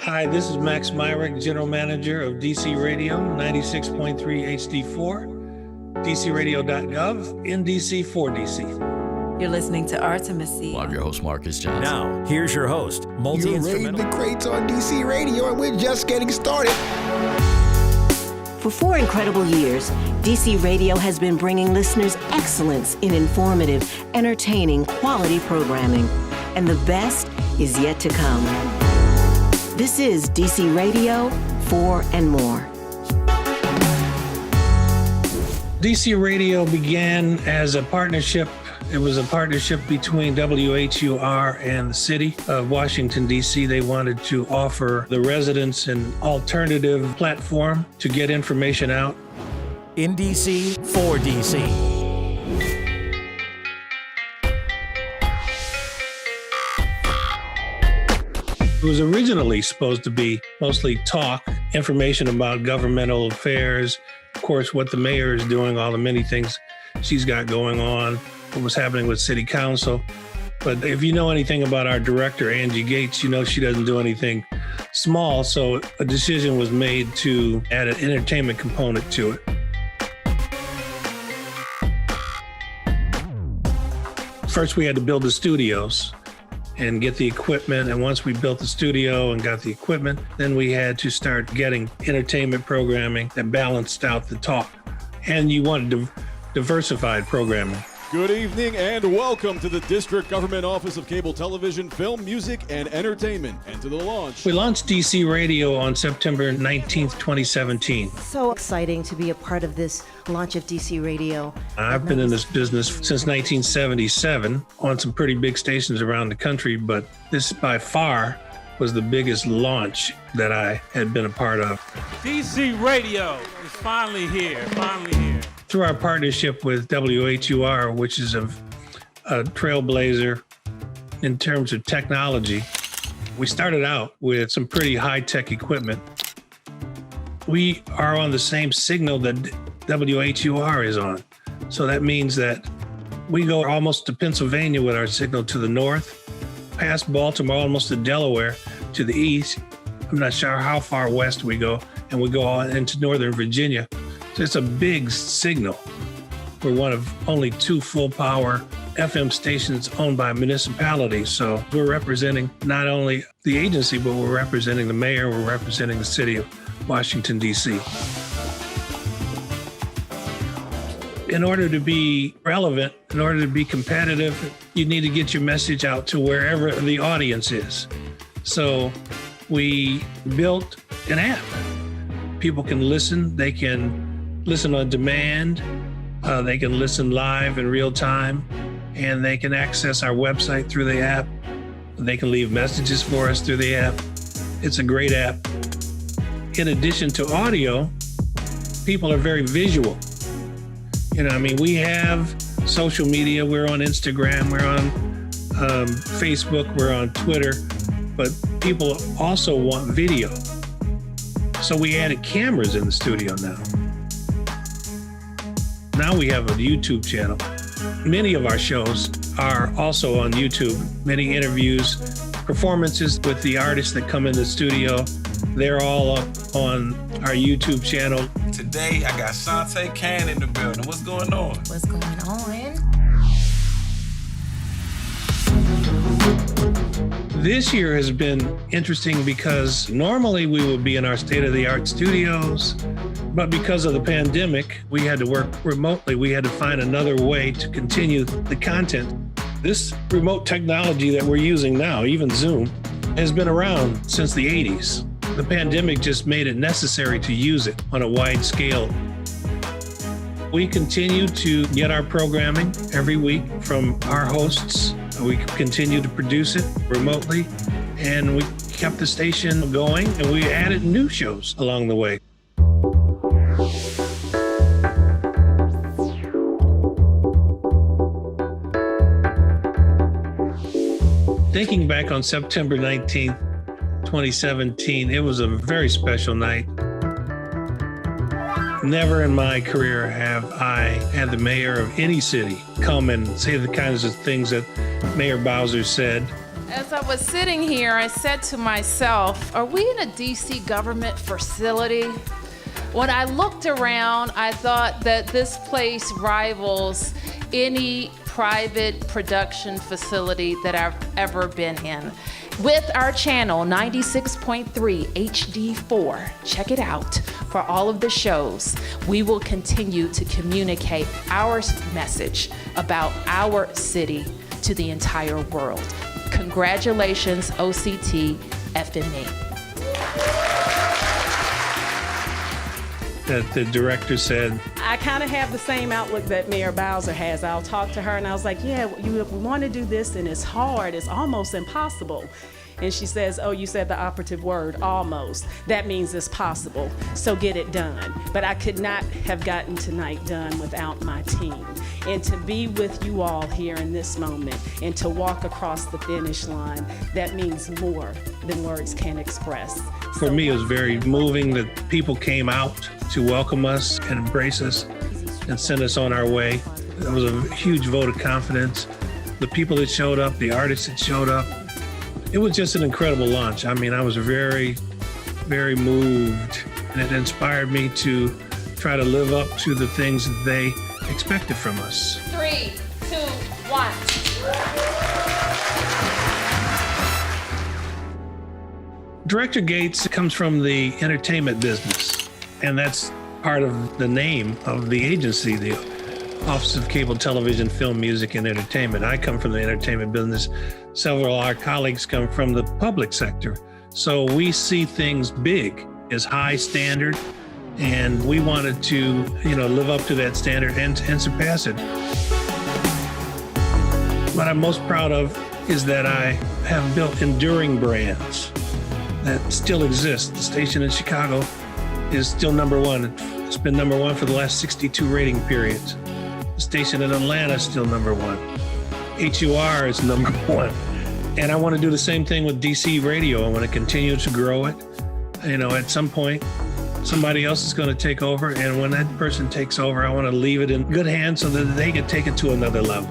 Hi, this is Max Myrick, General Manager of DC Radio 96.3 HD4, DCRadio.gov, in DC for DC. You're listening to Artemis. I'm your host, Marcus Johnson. Now, here's your host, multi-instrumental. You raid the crates on DC Radio, and we're just getting started. For 4 incredible years, DC Radio has been bringing listeners excellence in informative, entertaining, quality programming. And the best is yet to come. This is DC Radio 4 and more. DC Radio began as a partnership. It was a partnership between WHUR and the city of Washington, D.C. They wanted to offer the residents an alternative platform to get information out. In DC, for DC. It was originally supposed to be mostly talk, information about governmental affairs, of course, what the mayor is doing, all the many things she's got going on, what was happening with city council. But if you know anything about our director, Angie Gates, you know she doesn't do anything small. So a decision was made to add an entertainment component to it. First, we had to build the studios and get the equipment. And once we built the studio and got the equipment, then we had to start getting entertainment programming that balanced out the talk. And you wanted diversified programming. Good evening and welcome to the District Government Office of Cable Television, Film, Music, and Entertainment, and to the launch. We launched DC Radio on September 19th, 2017. So exciting to be a part of this launch of DC Radio. I've been in this business since 1977 on some pretty big stations around the country, but this by far was the biggest launch that I had been a part of. DC Radio is finally here. Through our partnership with WHUR, which is a trailblazer in terms of technology, we started out with some pretty high-tech equipment. We are on the same signal that WHUR is on. So that means that we go almost to Pennsylvania with our signal to the north, past Baltimore, almost to Delaware, to the east. I'm not sure how far west we go, and we go on into Northern Virginia. So it's a big signal. We're one of only 2 full-power FM stations owned by municipalities. So we're representing not only the agency, but we're representing the mayor, we're representing the city of Washington, D.C. In order to be relevant, in order to be competitive, you need to get your message out to wherever the audience is. So we built an app. People can listen, they can listen on demand, they can listen live in real time, and they can access our website through the app. They can leave messages for us through the app. It's a great app. In addition to audio, people are very visual. We have social media. We're on Instagram, we're on Facebook, we're on Twitter, but people also want video. So we added cameras in the studio now. Now we have a YouTube channel. Many of our shows are also on YouTube. Many interviews, performances with the artists that come in the studio, they're all up on our YouTube channel. Today, I got Shantae Kane in the building. What's going on? What's going on? This year has been interesting because normally we would be in our state-of-the-art studios, but because of the pandemic, we had to work remotely. We had to find another way to continue the content. This remote technology that we're using now, even Zoom, has been around since the 80s. The pandemic just made it necessary to use it on a wide scale. We continue to get our programming every week from our hosts. We continue to produce it remotely, and we kept the station going, and we added new shows along the way. Thinking back on September 19th, 2017, it was a very special night. Never in my career have I had the mayor of any city come and say the kinds of things that Mayor Bowser said. As I was sitting here, I said to myself, are we in a DC government facility? When I looked around, I thought that this place rivals any private production facility that I've ever been in. With our channel 96.3 HD4, check it out for all of the shows. We will continue to communicate our message about our city to the entire world. Congratulations, OCT FME. The director said, I kind of have the same outlook that Mayor Bowser has. I'll talk to her and I was like, yeah, we want to do this and it's hard, it's almost impossible. And she says, oh, you said the operative word, almost. That means it's possible, so get it done. But I could not have gotten tonight done without my team. And to be with you all here in this moment and to walk across the finish line, that means more than words can express. for me, it was very moving that people came out to welcome us and embrace us and send us on our way. It was a huge vote of confidence. The people that showed up, the artists that showed up, it was just an incredible launch. I mean, I was very, very moved, and it inspired me to try to live up to the things that they expected from us. 3, 2, 1. Director Gates comes from the entertainment business, and that's part of the name of the agency, the Office of Cable Television, Film, Music, and Entertainment. I come from the entertainment business. Several of our colleagues come from the public sector. So we see things big as high standard, and we wanted to, live up to that standard and surpass it. What I'm most proud of is that I have built enduring brands that still exist. The station in Chicago is still number one. It's been number one for the last 62 rating periods. The station in Atlanta is still number one. HUR is number one. And I want to do the same thing with DC Radio. I want to continue to grow it. At some point, somebody else is going to take over. And when that person takes over, I want to leave it in good hands so that they can take it to another level.